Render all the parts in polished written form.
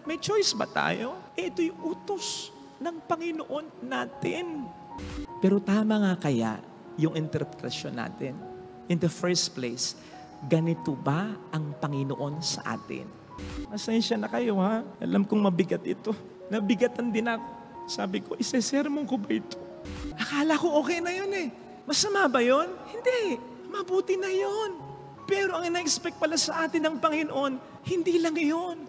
may choice ba tayo? Ito'y utos ng Panginoon natin. Pero tama nga kaya yung interpretasyon natin? In the first place, ganito ba ang Panginoon sa atin? Pasensya na kayo ha. Alam kong mabigat ito. Nabigatan din ako. Sabi ko, isesermon ko ba ito? Akala ko okay na yun eh. Masama ba yun? Hindi. Mabuti na yun. Pero ang ina-expect pala sa atin ng Panginoon, hindi lang yun.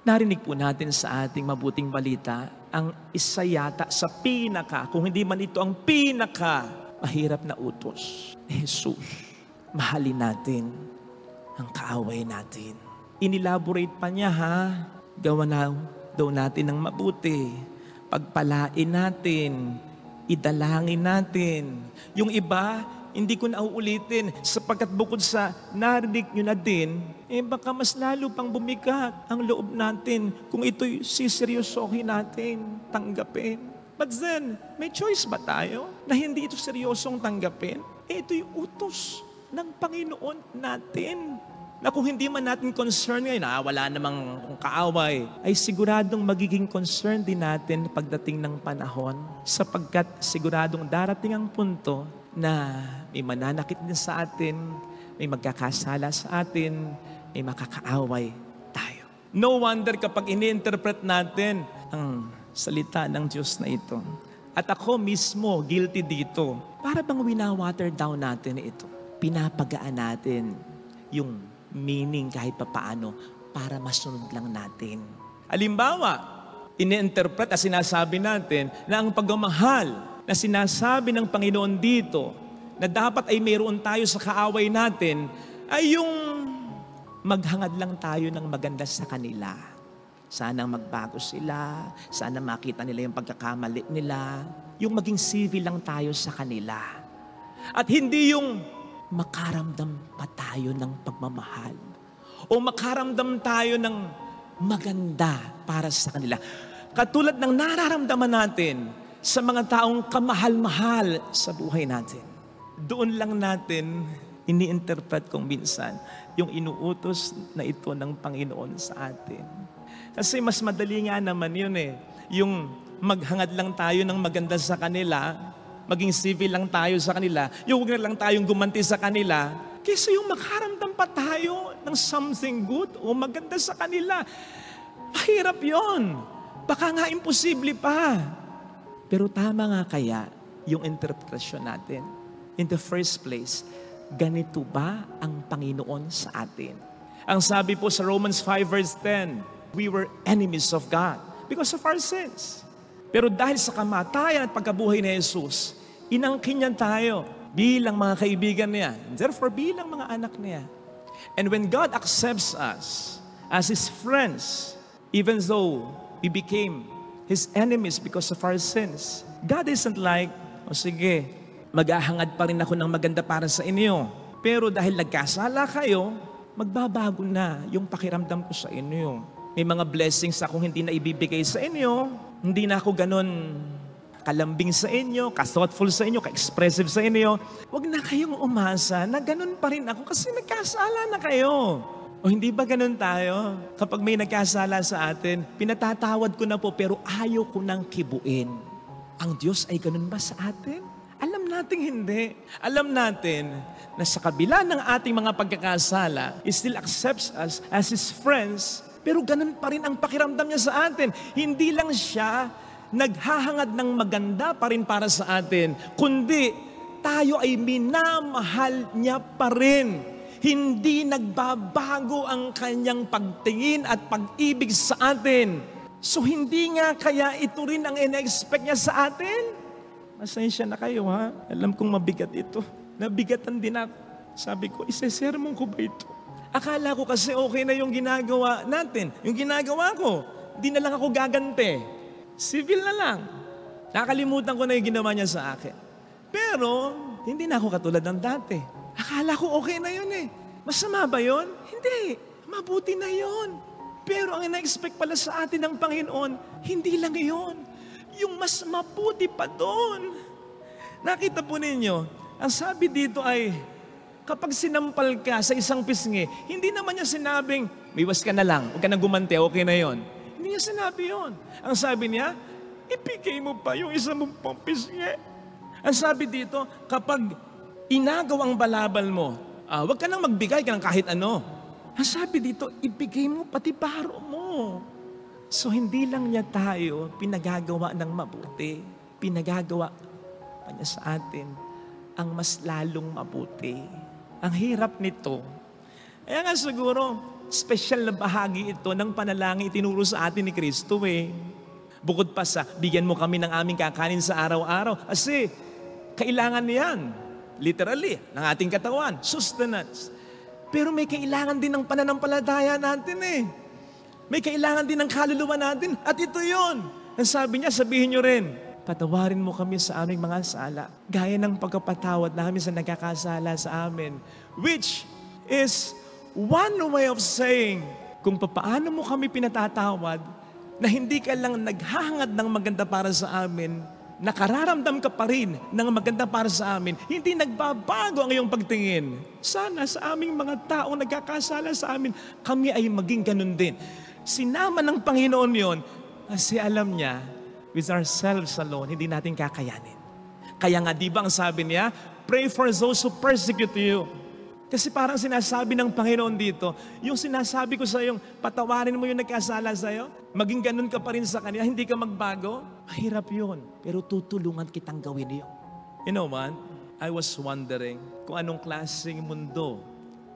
Narinig po natin sa ating mabuting balita, ang isa yata sa pinaka, kung hindi man ito ang pinaka, mahirap na utos. Jesus, mahalin natin ang kaaway natin. Inelaborate pa niya ha, gawa na daw natin ng mabuti. Pagpalain natin, idalangin natin. Yung iba, hindi ko na uulitin sapagkat bukod sa narinig nyo na din, baka mas lalo pang bumigat ang loob natin kung ito'y siseryosohin natin, tanggapin. But then, may choice ba tayo na hindi ito seryosong tanggapin? Ito'y utos ng Panginoon natin. Na kung hindi man natin concern ngayon, wala namang kaaway, ay siguradong magiging concern din natin pagdating ng panahon sapagkat siguradong darating ang punto na may mananakit din sa atin, may magkakasala sa atin, may makakaaway tayo. No wonder kapag ini-interpret natin ang salita ng Diyos na ito. At ako mismo, guilty dito. Para bang winawater down natin ito? Pinapagaan natin yung meaning kahit papaano para masunod lang natin. Halimbawa, ini-interpret at sinasabi natin na ang pagmamahal na sinasabi ng Panginoon dito na dapat ay mayroon tayo sa kaaway natin ay yung maghangad lang tayo ng maganda sa kanila. Sana magbago sila, sana makita nila yung pagkakamali nila, yung maging civil lang tayo sa kanila. At hindi yung makaramdam pa tayo ng pagmamahal o makaramdam tayo ng maganda para sa kanila. Katulad ng nararamdaman natin sa mga taong kamahal-mahal sa buhay natin. Doon lang natin ini-interpret kung minsan yung inuutos na ito ng Panginoon sa atin. Kasi mas madali nga naman yun eh. Yung maghangad lang tayo ng maganda sa kanila, maging civil lang tayo sa kanila, yung huwag na lang tayong gumanti sa kanila, kaysa yung makaramdam pa tayo ng something good o maganda sa kanila. Mahirap yon. Baka nga imposible pa. Pero tama nga kaya yung interpretasyon natin. In the first place, ganito ba ang Panginoon sa atin? Ang sabi po sa Romans 5 verse 10, we were enemies of God because of our sins. Pero dahil sa kamatayan at pagkabuhay ni Jesus, inangkin niya tayo bilang mga kaibigan niya. Therefore, bilang mga anak niya. And when God accepts us as His friends, even though we became His enemies because of our sins, God isn't like, sige, maghahangad pa rin ako ng maganda para sa inyo. Pero dahil nagkasala kayo, magbabago na yung pakiramdam ko sa inyo. May mga blessings akong hindi na ibibigay sa inyo. Hindi na ako ganun kalambing sa inyo, ka-thoughtful sa inyo, ka-expressive sa inyo. Huwag na kayong umasa na ganun pa rin ako kasi nagkasala na kayo. O hindi ba ganun tayo? Kapag may nagkasala sa atin, pinatatawad ko na po pero ayaw ko nang kibuin. Ang Diyos ay ganun ba sa atin? Alam natin hindi. Alam natin na sa kabila ng ating mga pagkakasala, He still accepts us as His friends. Pero ganun pa rin ang pakiramdam niya sa atin. Hindi lang siya naghahangad ng maganda pa rin para sa atin, kundi tayo ay minamahal niya pa rin. Hindi nagbabago ang kanyang pagtingin at pag-ibig sa atin. So hindi nga kaya ito rin ang ina-expect niya sa atin? Pasensya na kayo ha. Alam kong mabigat ito. Nabigatan din ako. Sabi ko, isesermon ko ba ito? Akala ko kasi okay na yung ginagawa natin. Yung ginagawa ko, di na lang ako gagante. Civil na lang. Nakalimutan ko na yung ginawa niya sa akin. Pero, hindi na ako katulad ng dati. Akala ko okay na yun eh. Masama ba yun? Hindi. Mabuti na yun. Pero ang ina-expect pala sa atin ng Panginoon, hindi lang yun. Yung mas mabuti pa doon. Nakita po ninyo, ang sabi dito ay, kapag sinampal ka sa isang pisngi, hindi naman niya sinabing, miwas ka na lang, huwag ka nang gumante, okay na yon. Hindi niya sinabi yon. Ang sabi niya, ibigay mo pa yung isa mong pang pisngi. Ang sabi dito, kapag inagaw ang balabal mo, huwag ka nang magbigay ka ng kahit ano. Ang sabi dito, ibigay mo pati baro mo. So hindi lang niya tayo pinagagawa ng mabuti. Pinagagawa pa niya sa atin ang mas lalong mabuti. Ang hirap nito. Kaya nga siguro, special na bahagi ito ng panalangin itinuro sa atin ni Kristo eh. Bukod pa sa, bigyan mo kami ng aming kakanin sa araw-araw. Kasi, kailangan niyan. Literally, ng ating katawan. Sustenance. Pero may kailangan din ng pananampalataya natin eh. May kailangan din ng kaluluwa natin. At ito yun. Ang sabi niya, sabihin niyo rin, patawarin mo kami sa aming mga sala, gaya ng pagkapatawad namin sa nagkakasala sa amin. Which is one way of saying, kung paano mo kami pinatatawad, na hindi ka lang naghahangad ng maganda para sa amin, nakararamdam ka pa rin ng maganda para sa amin, hindi nagbabago ang iyong pagtingin. Sana sa aming mga taong nagkakasala sa amin, kami ay maging ganun din. Sinama ng Panginoon yon kasi alam niya, with ourselves alone, hindi natin kakayanin. Kaya nga, di ba ang sabi niya, pray for those who persecute you. Kasi parang sinasabi ng Panginoon dito, yung sinasabi ko sa yung patawarin mo yung nagkasala sa'yo, maging ganun ka pa rin sa kanila, hindi ka magbago, mahirap yun. Pero tutulungan kitang gawin yun. You know what? I was wondering kung anong klaseng mundo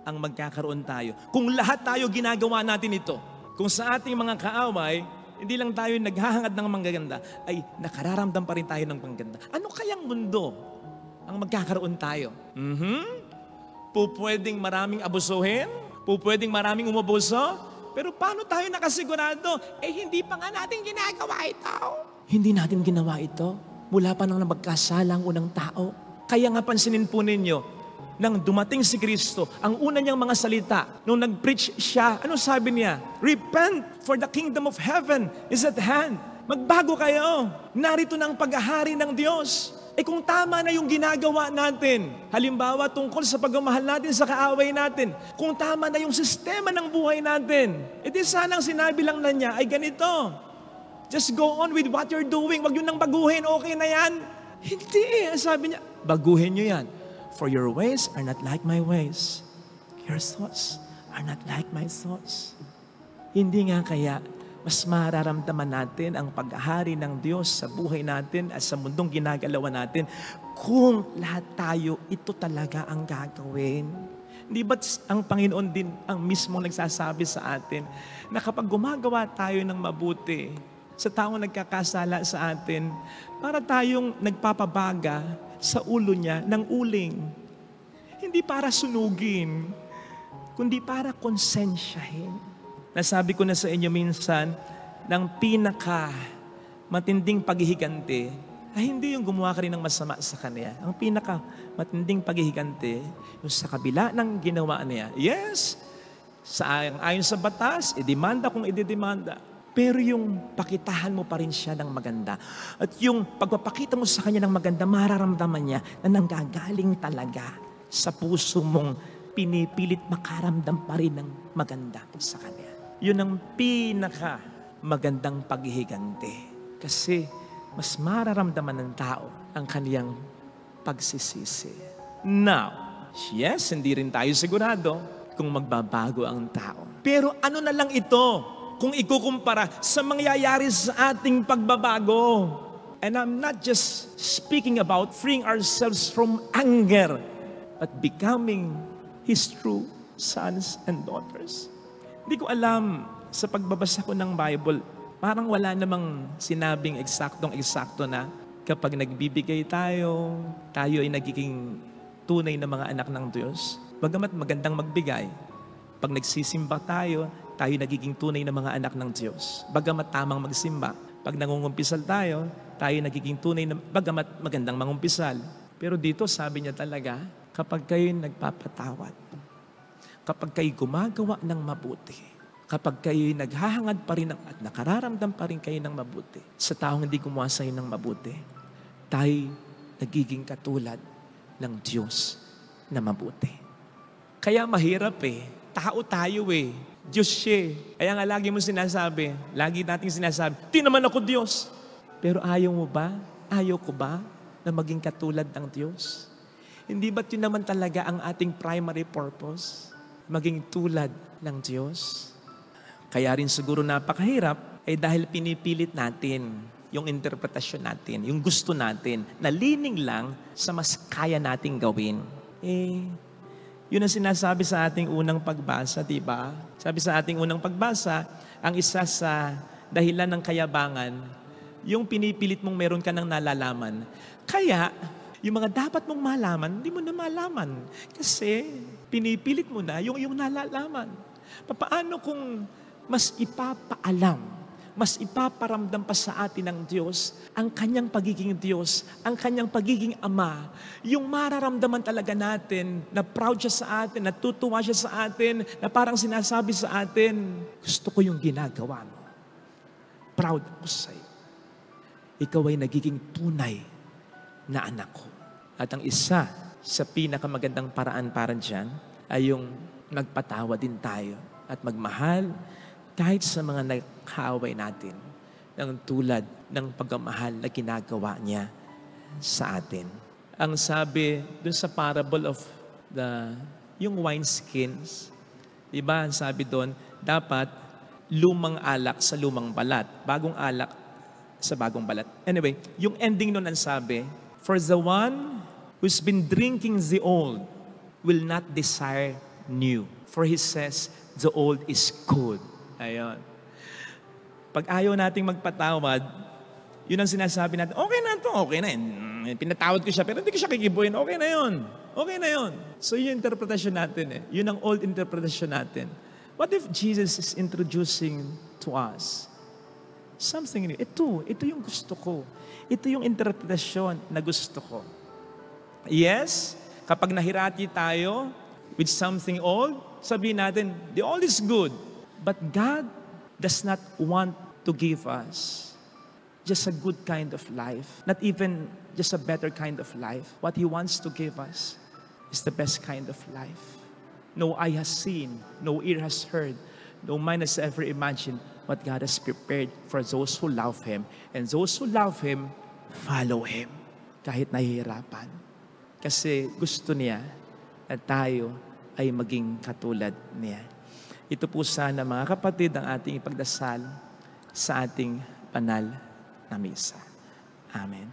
ang magkakaroon tayo. Kung lahat tayo ginagawa natin ito, kung sa ating mga kaaway, hindi lang tayo naghahangad ng magaganda, ay nakararamdam pa rin tayo ng magaganda. Ano kayang mundo ang magkakaroon tayo? Pupwedeng maraming abusuhin? Pupwedeng maraming umubuso? Pero paano tayo nakasigurado? Hindi pa nga natin ginagawa ito. Hindi natin ginawa ito. Mula pa nang magkasala ang unang tao. Kaya nga pansinin po ninyo, nang dumating si Kristo, ang una niyang mga salita, nung nag-preach siya, ano sabi niya? Repent, for the kingdom of heaven is at hand. Magbago kayo. Narito na ang paghahari ng Diyos. Kung tama na yung ginagawa natin, halimbawa tungkol sa pagmamahal natin sa kaaway natin, kung tama na yung sistema ng buhay natin, edi sanang sinabi lang na niya ay ganito. Just go on with what you're doing. Wag yun nang baguhin. Okay na yan. Hindi. Sabi niya, baguhin nyo yan. For your ways are not like my ways. Your thoughts are not like my thoughts. Hindi nga kaya mas mararamdaman natin ang paghahari ng Diyos sa buhay natin at sa mundong ginagalawan natin kung lahat tayo ito talaga ang gagawin. Hindi ba't ang Panginoon din ang mismong nagsasabi sa atin na kapag gumagawa tayo ng mabuti sa taong nagkakasala sa atin, para tayong nagpapabaga sa ulo niya ng uling. Hindi para sunugin, kundi para konsensyahin. Nasabi ko na sa inyo minsan, ng pinaka matinding paghihiganti ay hindi yung gumawa ka rin ng masama sa kanya. Ang pinaka matinding paghihiganti, yung sa kabila ng ginawa niya. Yes, ayon sa batas, idemanda kung ididemanda. Pero yung pakitahan mo pa rin siya ng maganda. At yung pagpapakita mo sa kanya ng maganda, mararamdaman niya na nanggagaling talaga sa puso mong pinipilit makaramdam pa rin ng maganda sa kanya. Yun ang pinaka magandang paghihiganti. Kasi mas mararamdaman ng tao ang kaniyang pagsisisi. Now, yes, hindi rin tayo sigurado kung magbabago ang tao. Pero ano na lang ito kung ikukumpara sa mangyayari sa ating pagbabago. And I'm not just speaking about freeing ourselves from anger, but becoming His true sons and daughters. Hindi ko alam, sa pagbabasa ko ng Bible, parang wala namang sinabing eksaktong-eksakto na kapag nagbibigay tayo ay nagiging tunay na mga anak ng Diyos. Bagamat magandang magbigay, pag nagsisimba tayo nagiging tunay na mga anak ng Diyos. Bagamat tamang magsimba, pag nangungumpisal tayo nagiging tunay na, bagamat magandang mangumpisal. Pero dito sabi niya talaga, kapag kayo nagpapatawad, kapag kayo gumagawa ng mabuti, kapag kayo naghahangad pa rin at nakararamdam pa rin kayo ng mabuti, sa taong hindi gumawa sa'yo ng mabuti, tayo nagiging katulad ng Diyos na mabuti. Kaya mahirap eh. Tao tayo eh. Diyos siya eh. Kaya nga lagi mo sinasabi, lagi nating sinasabi, di naman ako Diyos. Pero ayaw mo ba? Ayaw ko ba na maging katulad ng Diyos? Hindi ba't yun naman talaga ang ating primary purpose? Maging tulad ng Diyos? Kaya rin siguro napakahirap ay dahil pinipilit natin yung interpretasyon natin, yung gusto natin, na lining lang sa mas kaya nating gawin. Yun ang sinasabi sa ating unang pagbasa, di ba? Sabi sa ating unang pagbasa, ang isa sa dahilan ng kayabangan, yung pinipilit mong meron ka ng nalalaman. Kaya, yung mga dapat mong malaman, hindi mo na malaman. Kasi, pinipilit mo na yung nalalaman. Paano kung mas ipapaalam, mas ipaparamdam pa sa atin ng Diyos ang kanyang pagiging Diyos, ang kanyang pagiging Ama, yung mararamdaman talaga natin na proud siya sa atin, natutuwa siya sa atin, na parang sinasabi sa atin, gusto ko yung ginagawa mo. Proud ako sa'yo. Ikaw ay nagiging tunay na anak ko. At ang isa sa pinakamagandang paraan para dyan ay yung magpatawa din tayo at magmahal kahit sa mga nagkaaway natin ng tulad ng pagmamahal na ginagawa niya sa atin. Ang sabi dun sa parable of yung wineskins, diba, ang sabi doon, dapat lumang alak sa lumang balat, bagong alak sa bagong balat. Anyway, yung ending nun ang sabi, for the one who's been drinking the old will not desire new. For he says, the old is good. Ayun. Pag ayaw nating magpatawad, yun ang sinasabi natin, okay na to, okay na yun. Pinatawad ko siya, pero hindi ko siya kikibuhin, okay na yun. Okay na yun. So yun yung interpretation natin eh. Yun ang old interpretation natin. What if Jesus is introducing to us something new? Ito yung gusto ko. Ito yung interpretasyon na gusto ko. Yes, kapag nahirati tayo with something old, sabihin natin, the old is good. But God does not want to give us just a good kind of life, not even just a better kind of life. What He wants to give us is the best kind of life. No eye has seen, no ear has heard, no mind has ever imagined what God has prepared for those who love Him. And those who love Him, follow Him. Kahit nahihirapan. Kasi gusto niya na tayo ay maging katulad niya. Ito po sana mga kapatid ang ating ipagdasal sa ating banal na misa. Amen.